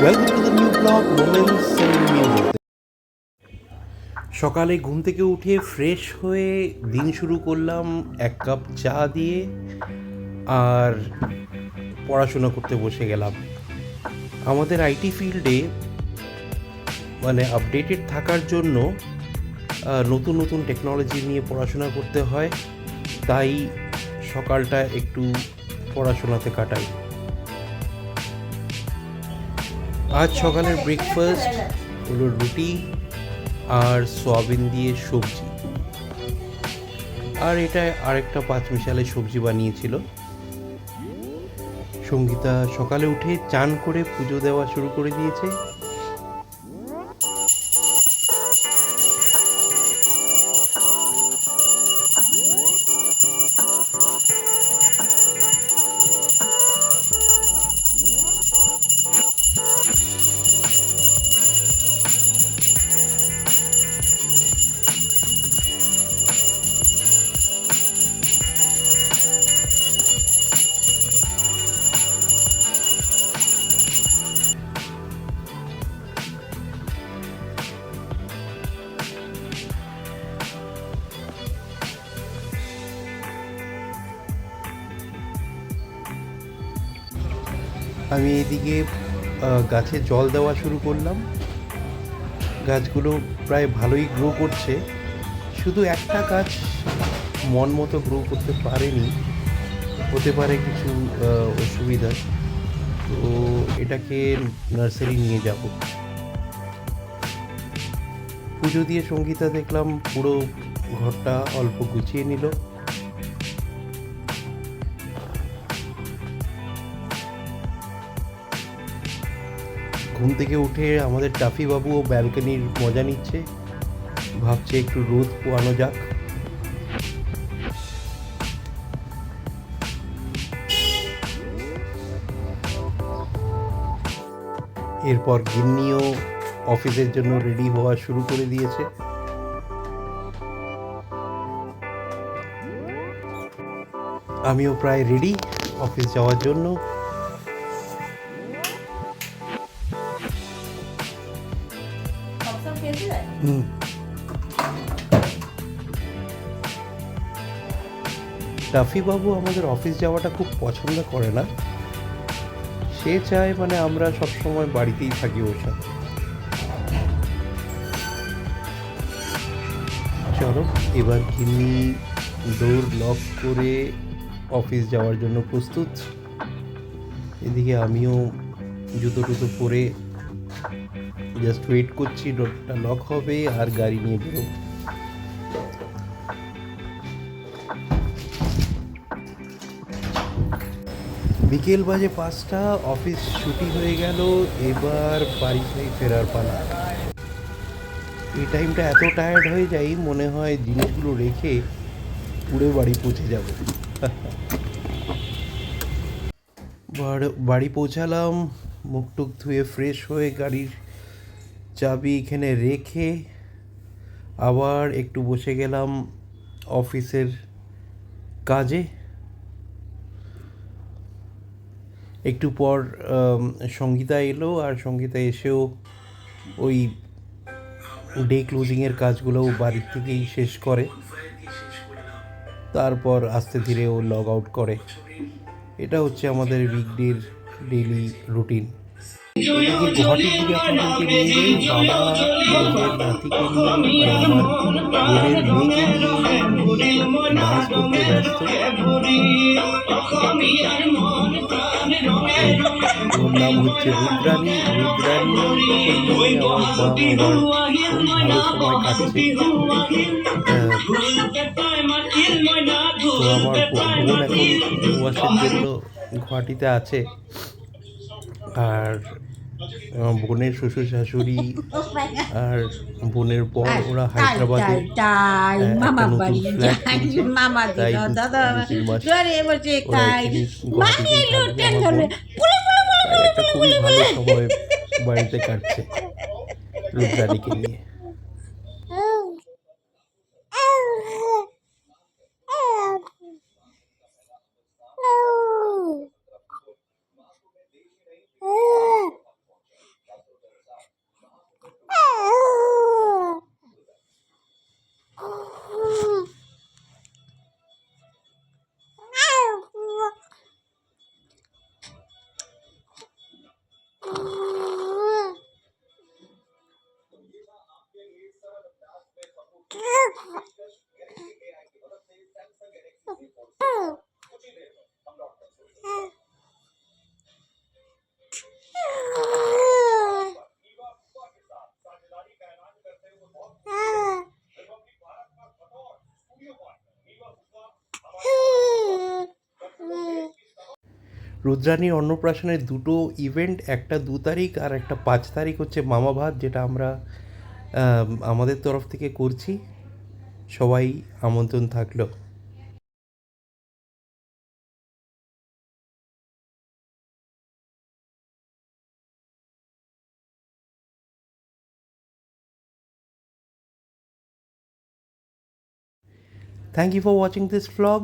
Welcome to the new blog moments and music. সকালে ঘুম থেকে উঠে ফ্রেশ হয়ে দিন শুরু করলাম এক কাপ চা দিয়ে, আর পড়াশোনা করতে বসে গেলাম। আমাদের আইটি ফিল্ডে মানে আপডেটেড থাকার জন্য নতুন নতুন টেকনোলজি নিয়ে পড়াশোনা করতে হয়, তাই সকালটা একটু পড়াশোনাতে কাটাই। আজ সকালের ব্রেকফাস্ট হলো রুটি আর সয়াবিন দিয়ে সবজি, আর এটা আরেকটা পাঁচমিশালি সবজি বানিয়েছিল। সঙ্গীতা সকালে উঠে চান করে পুজো দেওয়া শুরু করে দিয়েছে। আমি এদিকে গাছে জল দেওয়া শুরু করলাম। গাছগুলো প্রায় ভালোই গ্রো করছে, শুধু একটা গাছ মন মতো গ্রো করতে পারেনি, হতে পারে কিছু অসুবিধা। তো এটাকে নার্সারি নিয়ে যাব। পুজো দিয়ে সঙ্গীতা দেখলাম পুরো ঘরটা অল্প গুছিয়ে নিল। ঘুম থেকে উঠে আমাদের টাফি বাবুও ব্যালকনির মজা নিচ্ছে, ভাবছে একটু রোদ পোয়ানো যাক। এরপর গিন্নিও অফিসের জন্য রেডি হওয়া শুরু করে দিয়েছে। আমিও প্রায় রেডি অফিস যাওয়ার জন্য। টাফি বাবু আমাদের অফিস যাওয়াটা খুব পছন্দ করে না, সে চায় মানে আমরা সবসময় বাড়িতেই থাকি ওর সাথে। চলো এবার গিন্নি ডোর লক করে অফিস যাওয়ার জন্য প্রস্তুত। এদিকে আমিও জুতো টুতো পরে জাস্ট ওয়েট করছি, ডোরটা লক হবে আর গাড়ি নিয়ে বেরোবো। বিকেল বাজে 5টা, অফিস ছুটি হয়ে গেল, এবার বাড়ি ফেরার পালা। এই টাইমটা এত টায়ার্ড হয়ে যাই, মনে হয় জিনিসগুলো রেখে উড়ে বাড়ি পৌঁছে যাব। বাড়ি পৌঁছালাম, মুখ টুক ধুয়ে ফ্রেশ হয়ে গাড়ির চাবি এখানে রেখে আবার একটু বসে গেলাম অফিসের কাজে। একটু পর সঙ্গীতা এলো, আর সঙ্গীতা এসেও ওই ডে ক্লোজিংয়ের কাজগুলোও বাড়ির থেকেই শেষ করে, তারপর আস্তে ধীরে ও লগ আউট করে। এটা হচ্ছে আমাদের উইকডের ডেইলি রুটিন। এদিকে গুয়াহাটির দিকে আপনাদেরকে নিয়ে যাই। বাবা নিজের নাতিকে নিয়ে মানে আমার বোনের মেয়েকে নিয়ে ডান্স করতে ব্যস্ত। ওর নাম হচ্ছে রুদ্রাণী। রুদ্রাণীকে নিয়ে আমার মা বাবার খুবই ভালো সময় কাটছে। তো আমার বোন এখন প্রবাসের জন্য গুয়াহাটিতে আছে, আর বোনের শ্বশুর শাশুড়ি আর বোনের বর ওরা হায়দ্রাবাদে একটা নতুন ফ্ল্যাট কিনছে, তাই 2-3 মাস ওরা এখানে গুয়াহাটিতেই থাকবে আমার বোন। তাই একটা খুবই ভালো সময় বাড়িতে কাটছে রুদ্রাণীকে নিয়ে। রুদ্রাণীর অন্নপ্রাশনের দুটো ইভেন্ট, একটা 2 তারিখ আর একটা 5 তারিখ হচ্ছে মামা ভাত, যেটা আমরা আমাদের তরফ থেকে করছি। সবাই আমন্ত্রণ থাকলো। Thank you for watching this vlog.